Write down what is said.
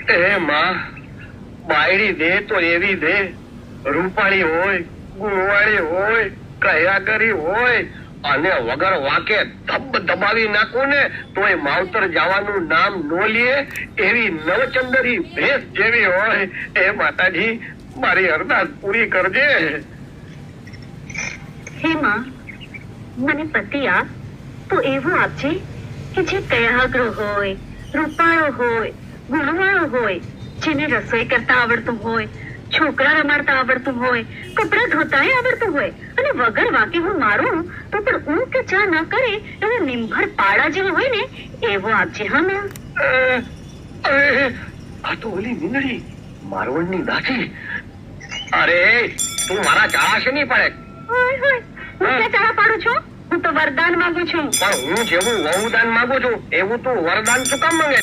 એ માં, બાયડી દે તો એવી દે, રૂપાળી હોય, ગુણવાળી હોય, કયાગરી હોય, અને વગર વાકે ધબ દબાવી નાખું ને તોય માવતર જવાનું નામ નો લે એવી નવચંદરી ભેંસ જેવી હોય. એ માતાજી, મારી અરદાસ પૂરી કરજે. હે માં, મને પતિ આપ તો એવું આપજે કે જે કયાગ્ર હોય, રૂપાળો હોય, ગુણવાળો હોય, જેને રસોઈ કરતા આવડતું હોય, છોકરા રમાડતા આવડતું હોય, કપડા ધોતાય આવડતું હોય, અને વગર વાકે હું મારું તો પણ ઊંઘ કે ચા ન કરે એવો નિંભર પાડા જેવો હોય ને એવો આપજે. હા માં. આ તો ઓલી મીંદડી મારવણની દાસી. અરે તું મારા ચાળા છે નહીં પડે. હોય હોય, હું ક્યાં ચાળા પાડું છું? હું તો વરદાન માંગુ છું. પણ હું જેવું વહુદાન માંગુ છું એવું તું વરદાન શું કામ માંગે?